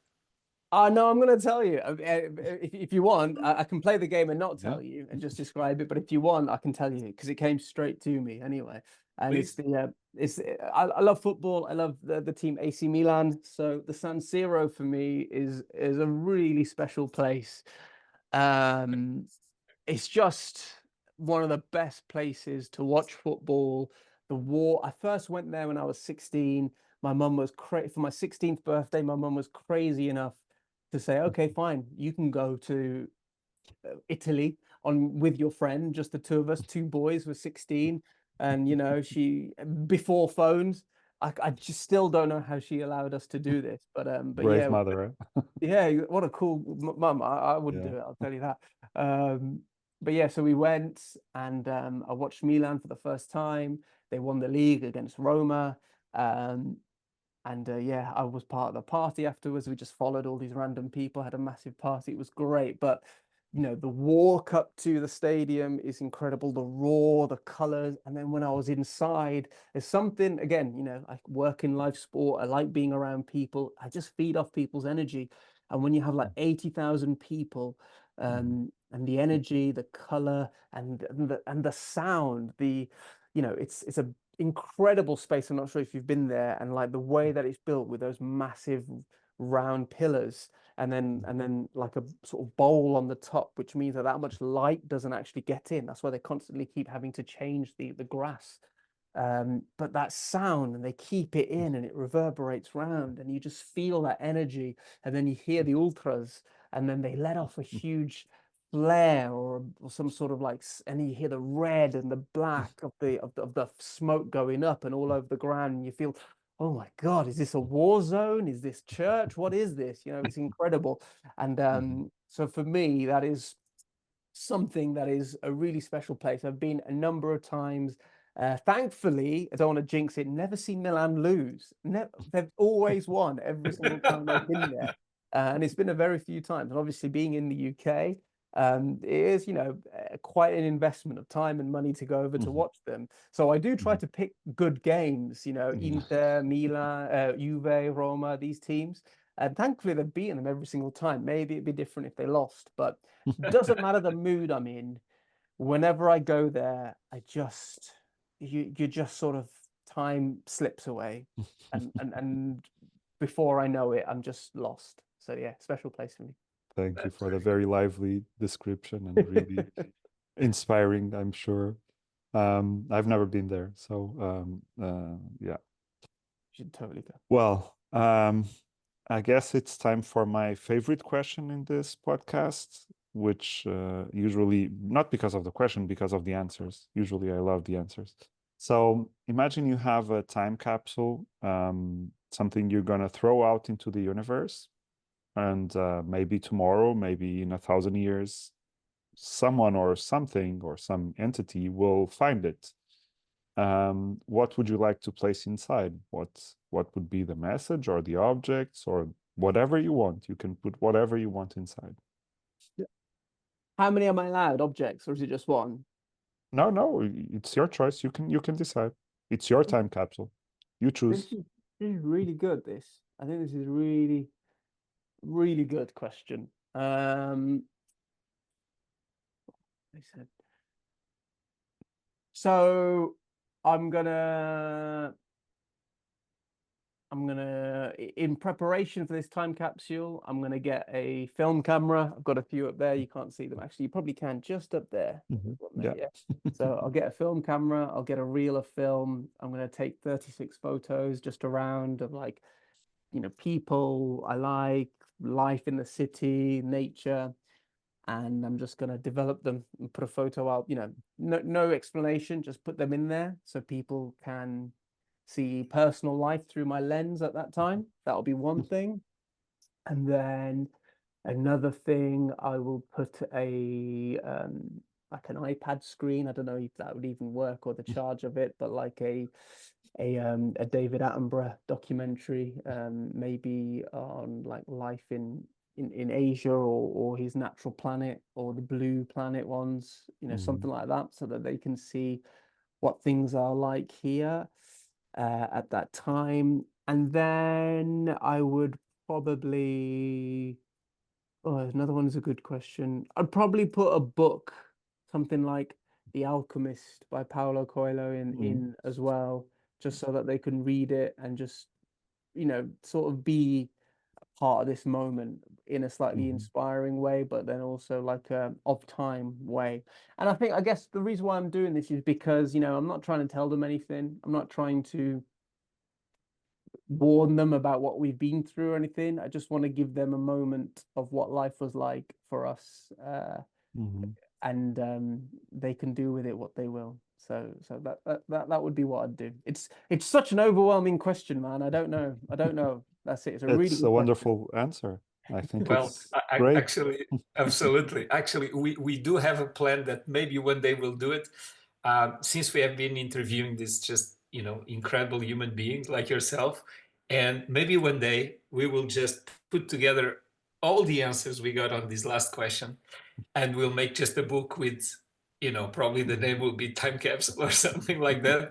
No, I'm going to tell you. If you want, I can play the game and not Yeah. tell you and just describe it. But if you want, I can tell you because it came straight to me anyway. And Please. I love football. I love the team AC Milan. So the San Siro for me is a really special place. It's just one of the best places to watch football. I first went there when I was 16. My mum was crazy for my 16th birthday. My mum was crazy enough to say, okay, fine, you can go to Italy with your friend, just the two of us, two boys were 16. And she before phones, I just still don't know how she allowed us to do this. But Brave yeah, mother, eh? yeah, what a cool mum. I wouldn't Yeah. do it, I'll tell you that. But yeah, so we went and I watched Milan for the first time. They won the league against Roma. Um, and yeah, I was part of the party afterwards. We just followed all these random people, had a massive party. It was great. But the walk up to the stadium is incredible. The roar, the colors. And then when I was inside, there's something, again, I work in live sport. I like being around people. I just feed off people's energy. And when you have like 80,000 people, and the energy, the color, and the sound, it's a incredible space. I'm not sure if you've been there, and like the way that it's built with those massive round pillars and then like a sort of bowl on the top, which means that much light doesn't actually get in. That's why they constantly keep having to change the grass. But that sound, and they keep it in and it reverberates round and you just feel that energy. And then you hear the ultras and then they let off a huge flare or some sort of like, and you hear the red and the black of the smoke going up and all over the ground, and you feel, oh my God, is this a war zone? Is this church? What is this? It's incredible. And so for me, that is something that is a really special place. I've been a number of times. Thankfully, I don't want to jinx it, never seen Milan lose. They've always won every single time they've been there. And it's been a very few times. And obviously being in the UK, it is, quite an investment of time and money to go over to watch them. So I do try to pick good games, Inter, Milan, Juve, Roma, these teams. And thankfully, they've beaten them every single time. Maybe it'd be different if they lost, but doesn't matter the mood I'm in. Whenever I go there, you just sort of time slips away, and before I know it, I'm just lost. So yeah, special place for me. Thank you That's for the very very lively description and really inspiring, I'm sure. I've never been there, so yeah. You should totally go. Well, I guess it's time for my favorite question in this podcast. which usually, not because of the question, because of the answers. Usually I love the answers. So imagine you have a time capsule, something you're going to throw out into the universe, and maybe tomorrow, maybe in 1,000 years, someone or something or some entity will find it. What would you like to place inside? What would be the message or the objects or whatever you want? You can put whatever you want inside. How many am I allowed objects, or is it just one? No, it's your choice. You can decide. It's your time capsule. You choose. This is really good. I think this is really, really good question. I said so. In preparation for this time capsule, I'm gonna get a film camera. I've got a few up there. You can't see them. Actually, you probably can just up there. Yeah. So I'll get a film camera. I'll get a reel of film. I'm gonna take 36 photos just around of like, people I like, life in the city, nature, and I'm just gonna develop them and put a photo out. No explanation, just put them in there so people can see personal life through my lens at that time. That'll be one thing. And then another thing, I will put a like an iPad screen. I don't know if that would even work, or the charge of it, but like a David Attenborough documentary, maybe on like life in Asia, or his natural planet, or the blue planet ones, something like that, so that they can see what things are like here at that time. And then I would probably, oh, another one is a good question. I'd probably put a book, something like The Alchemist by Paulo Coelho in as well, just so that they can read it and just, sort of be a part of this moment in a slightly inspiring way, but then also like a of time way. And I guess the reason why I'm doing this is because, I'm not trying to tell them anything. I'm not trying to warn them about what we've been through or anything. I just want to give them a moment of what life was like for us, and they can do with it what they will. So that would be what I'd do. It's such an overwhelming question, man. I don't know. That's it. It's a really It's good a question. wonderful answer. I think Well, it's great. actually, absolutely. Actually, we do have a plan that maybe one day we'll do it. Since we have been interviewing these just, incredible human beings like yourself, and maybe one day we will just put together all the answers we got on this last question, and we'll make just a book with, probably the name will be Time Capsule or something like that,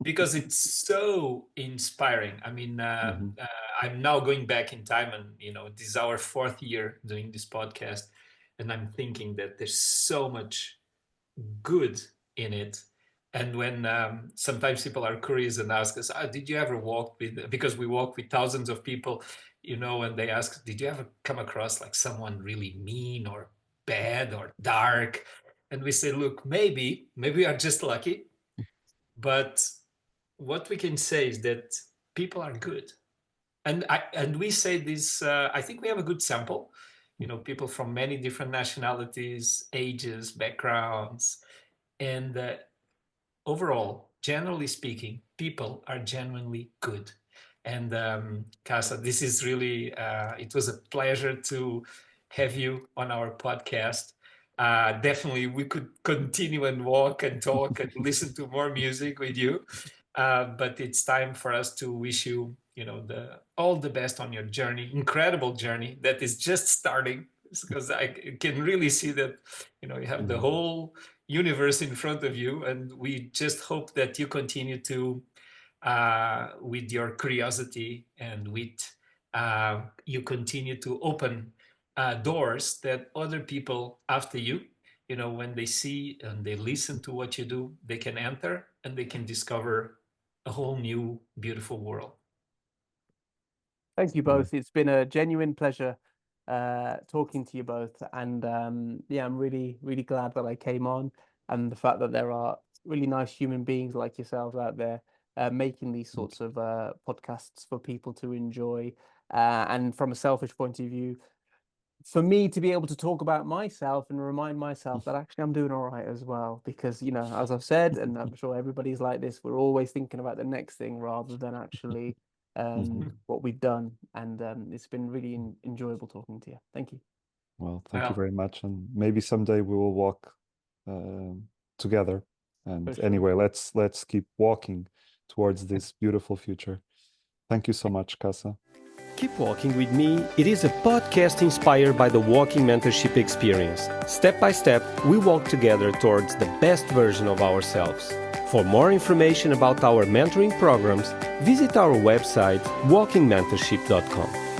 because it's so inspiring. I mean, I'm now going back in time, and this is our 4th year doing this podcast, and I'm thinking that there's so much good in it. And when sometimes people are curious and ask us, did you ever walk with, because we walk with thousands of people, and they ask, did you ever come across like someone really mean or bad or dark? And we say, look, maybe we are just lucky, but what we can say is that people are good. And we say this, I think we have a good sample, people from many different nationalities, ages, backgrounds, and overall, generally speaking, people are genuinely good. And Qasá, this is really, it was a pleasure to have you on our podcast. Definitely, we could continue and walk and talk and listen to more music with you. But it's time for us to wish you, all the best on your journey, incredible journey that is just starting. Because I can really see that, you have the whole universe in front of you, and we just hope that you continue to, with your curiosity and with, you continue to open doors that other people after you, when they see and they listen to what you do, they can enter and they can discover a whole new beautiful world. Thank you both. It's been a genuine pleasure talking to you both. And yeah, I'm really, really glad that I came on, and the fact that there are really nice human beings like yourselves out there making these sorts of podcasts for people to enjoy. And from a selfish point of view, for me to be able to talk about myself and remind myself that actually I'm doing all right as well, because, you know, as I've said, and I'm sure everybody's like this, we're always thinking about the next thing rather than actually what we've done. And it's been really enjoyable talking to you. Thank you. Well, thank you Well, very much, and maybe someday we will walk together. For And sure. anyway, let's keep walking towards this beautiful future. Thank you so much, Qasá. Keep Walking with Me. It is a podcast inspired by the walking mentorship experience. Step by step, we walk together towards the best version of ourselves. For more information about our mentoring programs, visit our website walkingmentorship.com.